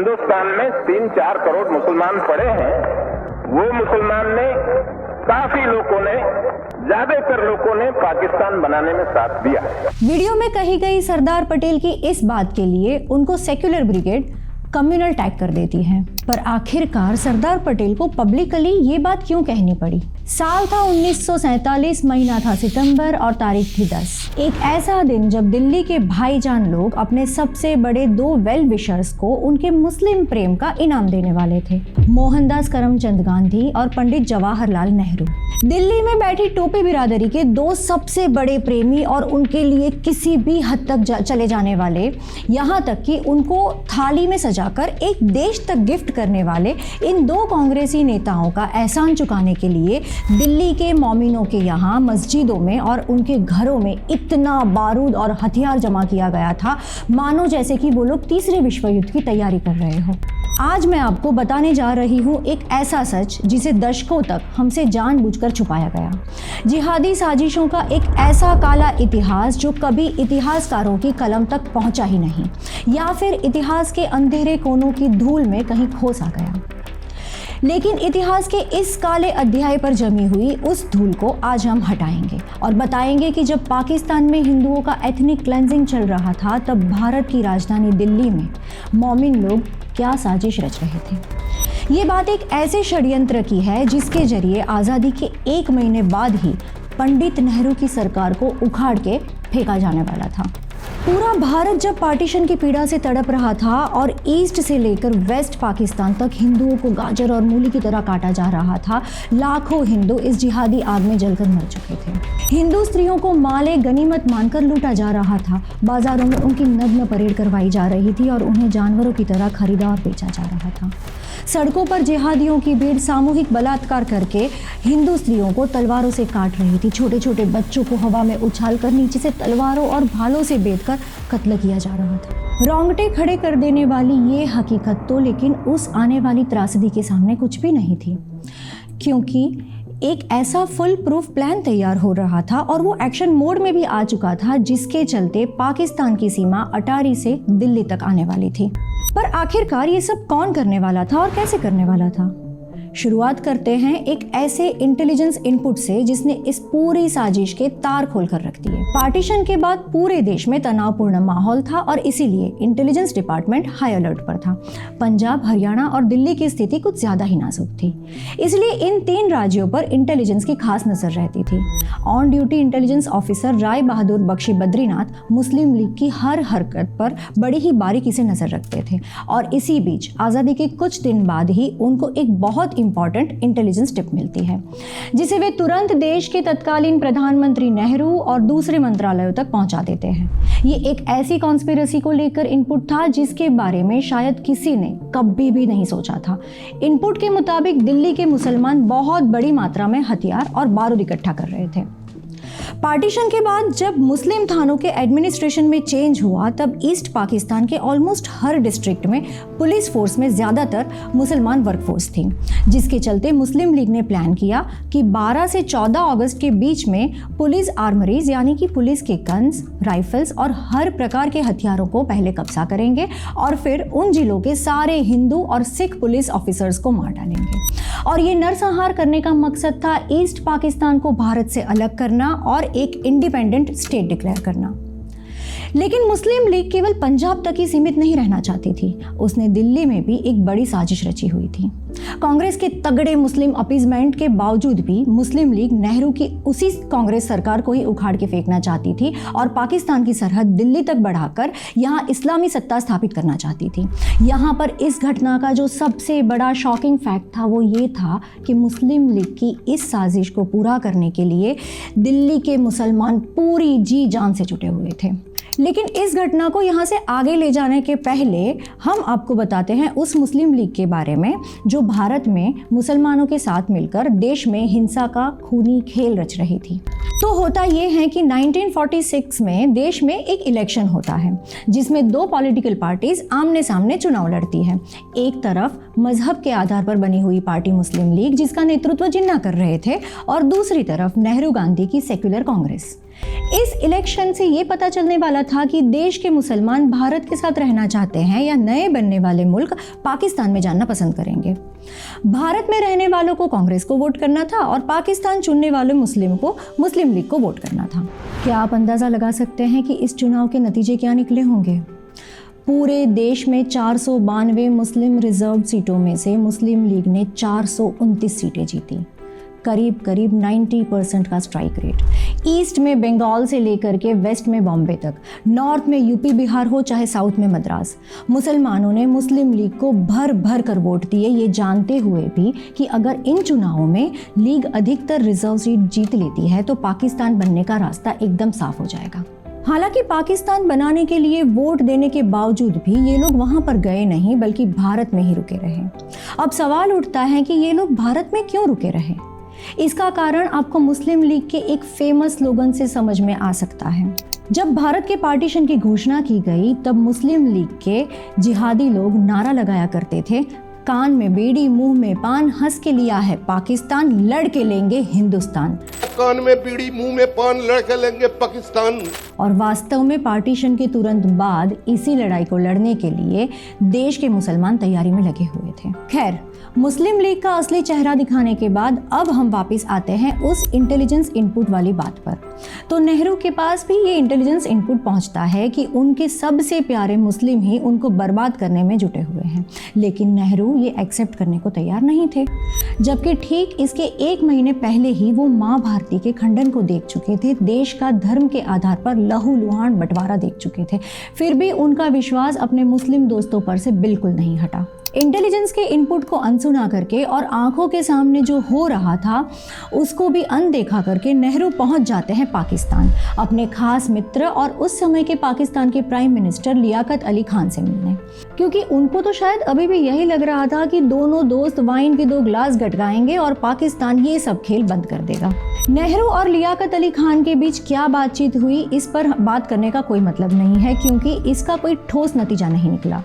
हिंदुस्तान में 3-4 करोड़ मुसलमान पड़े हैं, वो मुसलमान ने, काफी लोगों ने, ज्यादातर लोगों ने पाकिस्तान बनाने में साथ दिया। वीडियो में कही गई सरदार पटेल की इस बात के लिए उनको सेक्युलर ब्रिगेड कम्युनल टैग कर देती है। पर आखिरकार सरदार पटेल को पब्लिकली ये बात क्यों कहनी पड़ी? साल था 1947, महीना था सितंबर और तारीख थी 10। एक ऐसा दिन जब दिल्ली के भाईजान लोग अपने सबसे बड़े 2 वेल विशर्स को उनके मुस्लिम प्रेम का इनाम देने वाले थे, मोहनदास करमचंद गांधी और पंडित जवाहरलाल नेहरू। दिल्ली में बैठी टोपी बिरादरी के 2 सबसे बड़े प्रेमी और उनके लिए किसी भी हद तक चले जाने वाले, यहाँ तक कि उनको थाली में सजाकर एक देश तक गिफ्ट करने वाले इन 2 कांग्रेसी नेताओं का एहसान चुकाने के लिए दिल्ली के मोमिनों के यहाँ मस्जिदों में और उनके घरों में इतना बारूद और हथियार जमा किया गया था, मानो जैसे कि वो लोग तीसरे विश्व युद्ध की तैयारी कर रहे हो। आज मैं आपको बताने जा रही हूँ एक ऐसा सच जिसे दशकों तक हमसे जानबूझकर छुपाया गया। जिहादी साजिशों का एक ऐसा काला इतिहास जो कभी इतिहासकारों की कलम तक पहुँचा ही नहीं, या फिर इतिहास के अंधेरे कोनों की धूल में कहीं खो सा गया। लेकिन इतिहास के इस काले अध्याय पर जमी हुई उस धूल को आज हम हटाएंगे और बताएंगे कि जब पाकिस्तान में हिंदुओं का एथनिक क्लेंजिंग चल रहा था, तब भारत की राजधानी दिल्ली में मोमिन लोग क्या साजिश रच रहे थे। ये बात एक ऐसे षड्यंत्र की है जिसके जरिए आज़ादी के 1 महीने बाद ही पंडित नेहरू की सरकार को उखाड़ के फेंका जाने वाला था। पूरा भारत जब पार्टीशन की पीड़ा से तड़प रहा था और ईस्ट से लेकर वेस्ट पाकिस्तान तक हिंदुओं को गाजर और मूली की तरह काटा जा रहा था, लाखों हिंदू इस जिहादी आग में जलकर मर चुके थे। हिंदू स्त्रियों को माले गनीमत मानकर लूटा जा रहा था, बाजारों में उनकी नग्न परेड करवाई जा रही थी और उन्हें जानवरों की तरह खरीदा और बेचा जा रहा था। सड़कों पर जिहादियों की भीड़ सामूहिक बलात्कार करके हिंदू स्त्रियों को तलवारों से काट रही थी। छोटे छोटे बच्चों को हवा में उछालकर नीचे से तलवारों और भालों से बेधकर कत्ल किया जा रहा था। रोंगटे खड़े कर देने वाली ये हकीकत तो लेकिन उस आने वाली त्रासदी के सामने कुछ भी नहीं थी, क्योंकि एक ऐसा फुल प्रूफ प्लान तैयार हो रहा था और वो एक्शन मोड में भी आ चुका था, जिसके चलते पाकिस्तान की सीमा अटारी से दिल्ली तक आने वाली थी। पर आखिरकार ये सब कौन करने वाला था और कैसे करने वाला था? शुरुआत करते हैं एक ऐसे इंटेलिजेंस इनपुट से जिसने इस पूरी साजिश के तार खोल कर रख दिए। पार्टीशन के बाद पूरे देश में तनावपूर्ण माहौल था और इसीलिए इंटेलिजेंस डिपार्टमेंट हाई अलर्ट पर था। पंजाब, हरियाणा और दिल्ली की स्थिति कुछ ज्यादा ही नाजुक थी, इसलिए इन 3 राज्यों पर इंटेलिजेंस की खास नजर रहती थी। On duty intelligence officer Rai Bahadur Bakshi Badrinath Muslim League की हर हरकत पर बड़ी ही बारीकी से नजर रखते थे और इसी बीच आज़ादी के कुछ दिन बाद ही उनको एक बहुत इंपॉर्टेंट इंटेलिजेंस टिप मिलती है, जिसे वे तुरंत देश के तत्कालीन प्रधानमंत्री नेहरू और दूसरे मंत्रालयों तक पहुंचा देते हैं। ये एक ऐसी कॉन्स्पिरेसी को लेकर इनपुट था जिसके बारे में शायद किसी ने कभी भी नहीं सोचा था। इनपुट के मुताबिक दिल्ली के मुसलमान बहुत बड़ी मात्रा में हथियार और बारूद इकट्ठा कर रहे थे। पार्टीशन के बाद जब मुस्लिम थानों के एडमिनिस्ट्रेशन में चेंज हुआ, तब ईस्ट पाकिस्तान के ऑलमोस्ट हर डिस्ट्रिक्ट में पुलिस फोर्स में ज़्यादातर मुसलमान वर्कफोर्स थी, जिसके चलते मुस्लिम लीग ने प्लान किया कि 12 से 14 अगस्त के बीच में पुलिस आर्मरीज यानी कि पुलिस के गन्स, राइफल्स और हर प्रकार के हथियारों को पहले कब्जा करेंगे और फिर उन जिलों के सारे हिंदू और सिख पुलिस ऑफिसर्स को मार डालेंगे। और ये नरसंहार करने का मकसद था ईस्ट पाकिस्तान को भारत से अलग करना और एक इंडिपेंडेंट स्टेट डिक्लेयर करना। लेकिन मुस्लिम लीग केवल पंजाब तक ही सीमित नहीं रहना चाहती थी, उसने दिल्ली में भी एक बड़ी साजिश रची हुई थी। कांग्रेस के तगड़े मुस्लिम अपीजमेंट के बावजूद भी मुस्लिम लीग नेहरू की उसी कांग्रेस सरकार को ही उखाड़ के फेंकना चाहती थी और पाकिस्तान की सरहद दिल्ली तक बढ़ाकर यहाँ इस्लामी सत्ता स्थापित करना चाहती थी। यहाँ पर इस घटना का जो सबसे बड़ा शॉकिंग फैक्ट था वो ये था कि मुस्लिम लीग की इस साजिश को पूरा करने के लिए दिल्ली के मुसलमान पूरी जी जान से जुटे हुए थे। लेकिन इस घटना को यहाँ से आगे ले जाने के पहले हम आपको बताते हैं उस मुस्लिम लीग के बारे में जो भारत में मुसलमानों के साथ मिलकर देश में हिंसा का खूनी खेल रच रही थी। तो होता ये है कि 1946 में देश में एक इलेक्शन होता है जिसमें 2 पॉलिटिकल पार्टीज आमने सामने चुनाव लड़ती है। एक तरफ मजहब के आधार पर बनी हुई पार्टी मुस्लिम लीग जिसका नेतृत्व जिन्ना कर रहे थे और दूसरी तरफ नेहरू गांधी की सेक्युलर कांग्रेस। इस इलेक्शन से ये पता चलने वाला था कि देश के मुसलमान भारत के साथ रहना चाहते हैं या नए बनने वाले मुल्क पाकिस्तान में जाना पसंद करेंगे। भारत में रहने वालों को कांग्रेस को वोट करना था और पाकिस्तान चुनने वाले मुस्लिम को मुस्लिम लीग को वोट करना था। क्या आप अंदाज़ा लगा सकते हैं कि इस चुनाव के नतीजे क्या निकले होंगे? पूरे देश में 492 मुस्लिम रिजर्व सीटों में से मुस्लिम लीग ने 429 सीटें जीती, करीब 90% का स्ट्राइक रेट। ईस्ट में बंगाल से लेकर के वेस्ट में बॉम्बे तक, नॉर्थ में यूपी बिहार हो चाहे साउथ में मद्रास, मुसलमानों ने मुस्लिम लीग को भर भर कर वोट दिए, ये जानते हुए भी कि अगर इन चुनावों में लीग अधिकतर रिजर्व सीट जीत लेती है तो पाकिस्तान बनने का रास्ता एकदम साफ हो जाएगा। हालांकि पाकिस्तान बनाने के लिए वोट देने के बावजूद भी ये लोग वहां पर गए नहीं बल्कि भारत में ही रुके रहे। अब सवाल उठता है कि ये लोग भारत में क्यों रुके रहे? इसका कारण आपको मुस्लिम लीग के एक फेमस स्लोगन से समझ में आ सकता है। जब भारत के पार्टीशन की घोषणा की गई तब मुस्लिम लीग के जिहादी लोग नारा लगाया करते थे, कान में बीड़ी मुंह में पान, हंस के लिया है पाकिस्तान, लड़ के लेंगे हिंदुस्तान। कान में बीड़ी मुंह में पान, लड़ के लेंगे पाकिस्तान। और वास्तव में पार्टीशन के तुरंत बाद इसी लड़ाई को लड़ने के लिए देश के मुसलमान तैयारी में लगे हुए थे। खैर, मुस्लिम लीग का असली चेहरा दिखाने के बाद अब हम वापस आते हैं उस इंटेलिजेंस इनपुट वाली बात पर। तो नेहरू के पास भी ये इंटेलिजेंस इनपुट पहुंचता है कि उनके सबसे प्यारे मुस्लिम ही उनको बर्बाद करने में जुटे हुए हैं, लेकिन नेहरू ये एक्सेप्ट करने को तैयार नहीं थे। जबकि ठीक इसके 1 महीने पहले ही वो माँ भारती के खंडन को देख चुके थे, देश का धर्म के आधार पर लहूलुहान बंटवारा देख चुके थे, फिर भी उनका विश्वास अपने मुस्लिम दोस्तों पर से बिल्कुल नहीं हटा। इंटेलिजेंस के इनपुट को अनसुना करके और आंखों के सामने जो हो रहा था उसको भी अनदेखा करके नेहरू पहुंच जाते हैं पाकिस्तान अपने खास मित्र और उस समय के पाकिस्तान के प्राइम मिनिस्टर लियाकत अली खान से मिलने, क्योंकि उनको तो शायद अभी भी यही लग रहा था कि दोनों दोस्त वाइन के 2 ग्लास गटकाएंगे और पाकिस्तान ये सब खेल बंद कर देगा। नेहरू और लियाकत अली खान के बीच क्या बातचीत हुई इस पर बात करने का कोई मतलब नहीं है, क्योंकि इसका कोई ठोस नतीजा नहीं निकला।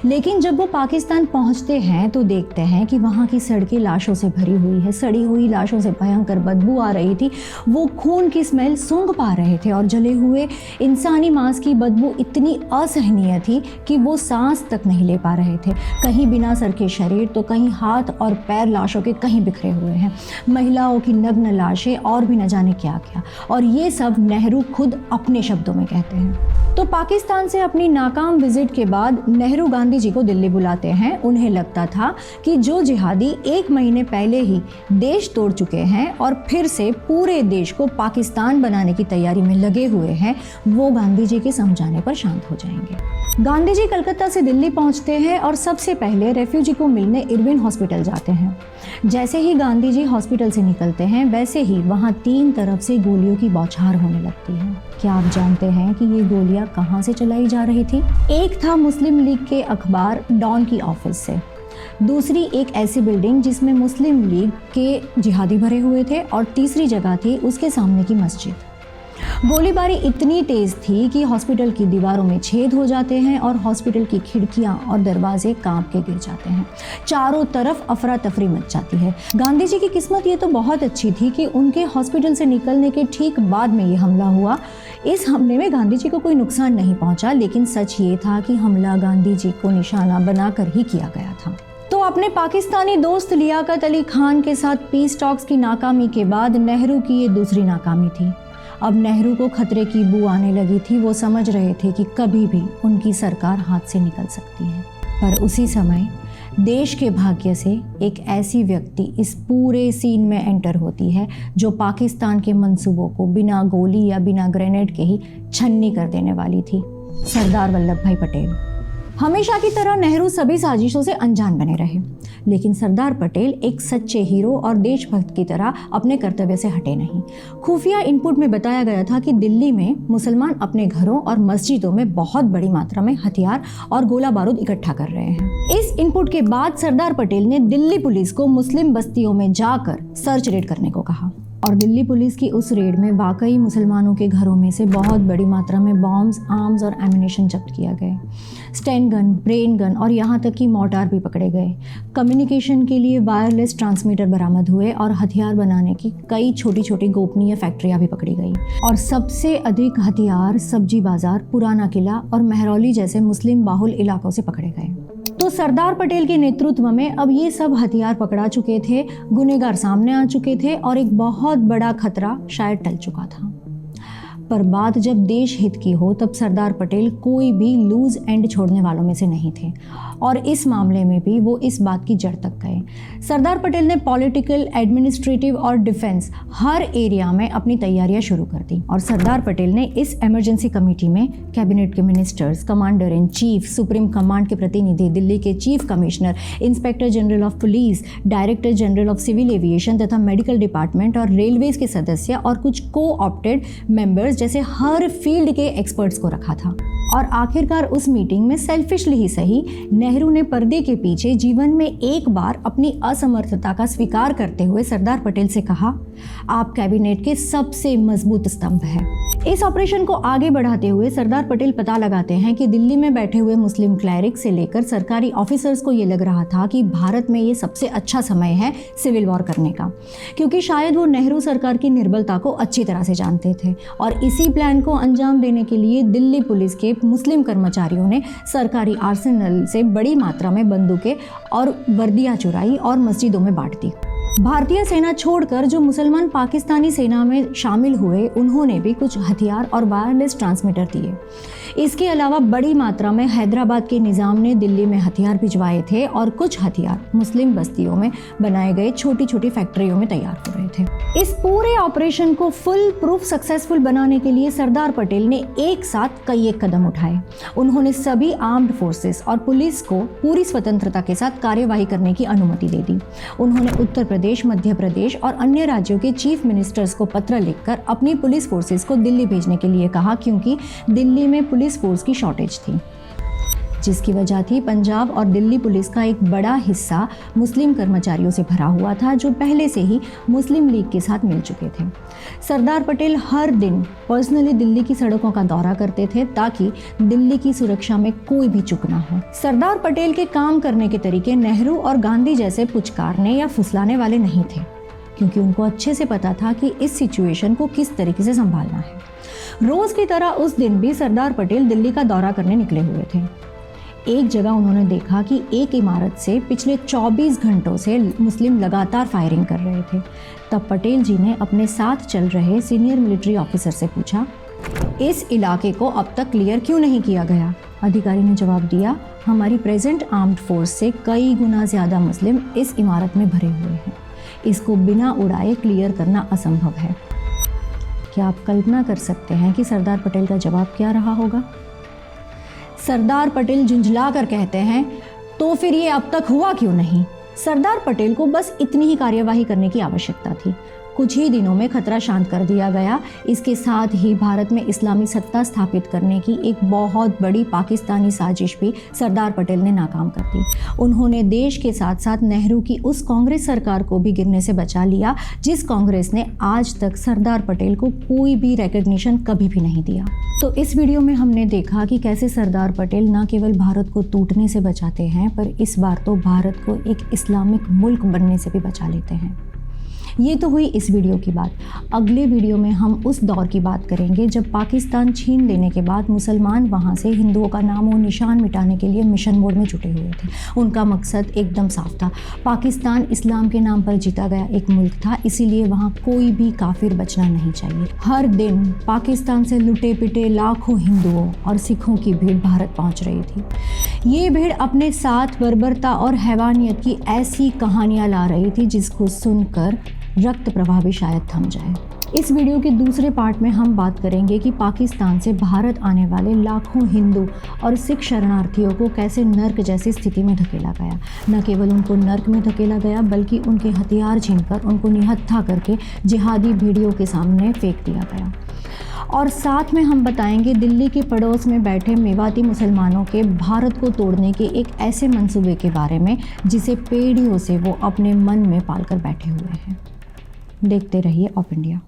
लेकिन जब वो पाकिस्तान पहुंचते हैं तो देखते हैं कि वहाँ की सड़कें लाशों से भरी हुई है, सड़ी हुई लाशों से भयंकर बदबू आ रही थी। वो खून की स्मेल सूंघ पा रहे थे और जले हुए इंसानी मांस की बदबू इतनी असहनीय थी कि वो सांस तक नहीं ले पा रहे थे। कहीं बिना सर के शरीर तो कहीं हाथ और पैर लाशों के कहीं बिखरे हुए हैं, महिलाओं की नग्न लाशें और भी न जाने क्या क्या। और ये सब नेहरू खुद अपने शब्दों में कहते हैं। तो पाकिस्तान से अपनी नाकाम विजिट के बाद नेहरू गांधी जी को दिल्ली बुलाते हैं। उन्हें लगता था कि जो जिहादी 1 महीने पहले ही देश तोड़ चुके हैं और फिर से पूरे देश को पाकिस्तान बनाने की तैयारी में लगे हुए हैं, वो गांधी जी के समझाने पर शांत हो जाएंगे। गांधी जी कलकत्ता से दिल्ली पहुंचते हैं और सबसे पहले रेफ्यूजी को मिलने इरविन हॉस्पिटल जाते हैं। जैसे ही गांधी जी हॉस्पिटल से निकलते हैं वैसे ही वहाँ 3 तरफ से गोलियों की बौछार होने लगती है। क्या आप जानते हैं कि ये गोलियां कहाँ से चलाई जा रही थी? एक था मुस्लिम लीग के अखबार डॉन की ऑफिस से, दूसरी एक ऐसी बिल्डिंग जिसमें मुस्लिम लीग के जिहादी भरे हुए थे और तीसरी जगह थी उसके सामने की मस्जिद। गोलीबारी इतनी तेज थी कि हॉस्पिटल की दीवारों में छेद हो जाते हैं और हॉस्पिटल की खिड़कियां और दरवाजे कांप के गिर जाते हैं। चारों तरफ अफरा तफरी मच जाती है। गांधी जी की किस्मत ये तो बहुत अच्छी थी कि उनके हॉस्पिटल से निकलने के ठीक बाद में ये हमला हुआ। इस हमले में गांधी जी को कोई नुकसान नहीं पहुंचा, लेकिन सच ये था कि हमला गांधी जी को निशाना बनाकर ही किया गया था। तो अपने पाकिस्तानी दोस्त लियाकत अली खान के साथ पीस टॉक्स की नाकामी के बाद नेहरू की ये दूसरी नाकामी थी। अब नेहरू को खतरे की बू आने लगी थी। वो समझ रहे थे कि कभी भी उनकी सरकार हाथ से निकल सकती है। पर उसी समय देश के भाग्य से एक ऐसी व्यक्ति इस पूरे सीन में एंटर होती है जो पाकिस्तान के मंसूबों को बिना गोली या बिना ग्रेनेड के ही छन्नी कर देने वाली थी, सरदार वल्लभ भाई पटेल। हमेशा की तरह नेहरू सभी साजिशों से अनजान बने रहे, लेकिन सरदार पटेल एक सच्चे हीरो और देशभक्त की तरह अपने कर्तव्य से हटे नहीं। खुफिया इनपुट में बताया गया था कि दिल्ली में मुसलमान अपने घरों और मस्जिदों में बहुत बड़ी मात्रा में हथियार और गोला बारूद इकट्ठा कर रहे हैं। इस इनपुट के बाद सरदार पटेल ने दिल्ली पुलिस को मुस्लिम बस्तियों में जाकर सर्च रेड करने को कहा। और दिल्ली पुलिस की उस रेड में वाकई मुसलमानों के घरों में से बहुत बड़ी मात्रा में बॉम्ब्स, आर्म्स और एमिनेशन जब्त किया गए। स्टैन गन, ब्रेन गन और यहाँ तक कि मोर्टार भी पकड़े गए। कम्युनिकेशन के लिए वायरलेस ट्रांसमीटर बरामद हुए और हथियार बनाने की कई छोटी छोटी गोपनीय फैक्ट्रियाँ भी पकड़ी गई। और सबसे अधिक हथियार सब्जी बाजार, पुराना किला और महरौली जैसे मुस्लिम बाहुल इलाकों से पकड़े गए। तो सरदार पटेल के नेतृत्व में अब ये सब हथियार पकड़ा चुके थे, गुनहगार सामने आ चुके थे और एक बहुत बड़ा खतरा शायद टल चुका था। पर बात जब देश हित की हो तब सरदार पटेल कोई भी लूज एंड छोड़ने वालों में से नहीं थे और इस मामले में भी वो इस बात की जड़ तक गए। सरदार पटेल ने पॉलिटिकल, एडमिनिस्ट्रेटिव और डिफेंस हर एरिया में अपनी तैयारियां शुरू कर दी और सरदार पटेल ने इस इमरजेंसी कमेटी में कैबिनेट के ministers, commander in chief, supreme command के प्रतिनिधि, दिल्ली के chief commissioner, inspector general of police, director general of civil aviation तथा मेडिकल डिपार्टमेंट और रेलवेज के सदस्य और कुछ को ऑप्टेड मेंबर्स जैसे हर फील्ड के एक्सपर्ट्स को रखा था। और आखिरकार उस मीटिंग में सेल्फिशली ही सही, नेहरू ने पर्दे के पीछे जीवन में एक बार अपनी असमर्थता का स्वीकार करते हुए सरदार पटेल से कहा, आप कैबिनेट के सबसे मजबूत स्तंभ हैं। इस ऑपरेशन को आगे बढ़ाते हुए सरदार पटेल पता लगाते हैं कि दिल्ली में बैठे हुए मुस्लिम क्लैरिक से लेकर सरकारी ऑफिसर्स को ये लग रहा था कि भारत में ये सबसे अच्छा समय है सिविल वॉर करने का, क्योंकि शायद वो नेहरू सरकार की निर्बलता को अच्छी तरह से जानते थे। और इसी प्लान को अंजाम देने के लिए दिल्ली पुलिस के मुस्लिम कर्मचारियों ने सरकारी आर्सेनल से बड़ी मात्रा में बंदूकें और वर्दियां चुराई और मस्जिदों में बांट दी। भारतीय सेना छोड़कर जो मुसलमान पाकिस्तानी सेना में शामिल हुए, उन्होंने भी कुछ हथियार और वायरलेस ट्रांसमीटर दिए। इसके अलावा बड़ी मात्रा में हैदराबाद के निज़ाम ने दिल्ली में हथियार भिजवाए थे और कुछ हथियार मुस्लिम बस्तियों में बनाए गए छोटी छोटी फैक्ट्रियों में तैयार हो रहे थे। इस पूरे ऑपरेशन को फुल प्रूफ सक्सेसफुल बनाने के लिए सरदार पटेल ने एक साथ कई एक कदम उठाए। उन्होंने सभी आर्म्ड फोर्सेस और पुलिस को पूरी स्वतंत्रता के साथ कार्यवाही करने की अनुमति दे दी। उन्होंने उत्तर प्रदेश, मध्य प्रदेश और अन्य राज्यों के चीफ मिनिस्टर्स को पत्र लिखकर अपनी पुलिस फोर्सेस को दिल्ली भेजने के लिए कहा, क्योंकि दिल्ली में पुलिस फोर्स की शॉर्टेज थी, जिसकी वजह थी पंजाब और दिल्ली पुलिस का एक बड़ा हिस्सा मुस्लिम कर्मचारियों से भरा हुआ था जो पहले से ही मुस्लिम लीग के साथ मिल चुके थे। सरदार पटेल हर दिन पर्सनली दिल्ली की सड़कों का दौरा करते थे ताकि दिल्ली की सुरक्षा में कोई भी चूक ना हो। सरदार पटेल के काम करने के तरीके नेहरू और गांधी जैसे पुचकारने या फुसलाने वाले नहीं थे, क्योंकि उनको अच्छे से पता था कि इस सिचुएशन को किस तरीके से संभालना है। रोज की तरह उस दिन भी सरदार पटेल दिल्ली का दौरा करने निकले हुए थे। एक जगह उन्होंने देखा कि एक इमारत से पिछले 24 घंटों से मुस्लिम लगातार फायरिंग कर रहे थे। तब पटेल जी ने अपने साथ चल रहे सीनियर मिलिट्री ऑफिसर से पूछा, इस इलाके को अब तक क्लियर क्यों नहीं किया गया? अधिकारी ने जवाब दिया, हमारी प्रेजेंट आर्म्ड फोर्स से कई गुना ज़्यादा मुस्लिम इस इमारत में भरे हुए हैं। इसको बिना उड़ाए क्लियर करना असंभव है। क्या आप कल्पना कर सकते हैं कि सरदार पटेल का जवाब क्या रहा होगा? सरदार पटेल झुंझला कर कहते हैं, तो फिर ये अब तक हुआ क्यों नहीं? सरदार पटेल को बस इतनी ही कार्यवाही करने की आवश्यकता थी। कुछ ही दिनों में खतरा शांत कर दिया गया। इसके साथ ही भारत में इस्लामी सत्ता स्थापित करने की एक बहुत बड़ी पाकिस्तानी साजिश भी सरदार पटेल ने नाकाम कर दी। उन्होंने देश के साथ साथ नेहरू की उस कांग्रेस सरकार को भी गिरने से बचा लिया, जिस कांग्रेस ने आज तक सरदार पटेल को कोई भी रिकॉग्निशन कभी भी नहीं दिया। तो इस वीडियो में हमने देखा कि कैसे सरदार पटेल न केवल भारत को टूटने से बचाते हैं, पर इस बार तो भारत को एक इस्लामिक मुल्क बनने से भी बचा लेते हैं। ये तो हुई इस वीडियो की बात। अगले वीडियो में हम उस दौर की बात करेंगे जब पाकिस्तान छीन लेने के बाद मुसलमान वहाँ से हिंदुओं का नामो निशान मिटाने के लिए मिशन मोड में जुटे हुए थे। उनका मकसद एकदम साफ था। पाकिस्तान इस्लाम के नाम पर जीता गया एक मुल्क था, इसीलिए वहाँ कोई भी काफिर बचना नहीं चाहिए। हर दिन पाकिस्तान से लुटे पिटे लाखों हिंदुओं और सिखों की भीड़ भारत पहुँच रही थी। ये भीड़ अपने साथ बर्बरता और हैवानियत की ऐसी कहानियाँ ला रही थी जिसको सुनकर रक्त प्रवाह भी शायद थम जाए। इस वीडियो के दूसरे पार्ट में हम बात करेंगे कि पाकिस्तान से भारत आने वाले लाखों हिंदू और सिख शरणार्थियों को कैसे नर्क जैसी स्थिति में धकेला गया। न केवल उनको नर्क में धकेला गया, बल्कि उनके हथियार छीनकर उनको निहत्था करके जिहादी भीड़ियों के सामने फेंक दिया गया। और साथ में हम बताएंगे दिल्ली के पड़ोस में बैठे मेवाती मुसलमानों के भारत को तोड़ने के एक ऐसे मंसूबे के बारे में जिसे पीढ़ियों से वो अपने मन में पालकर बैठे हुए हैं। देखते रहिए ऑप इंडिया।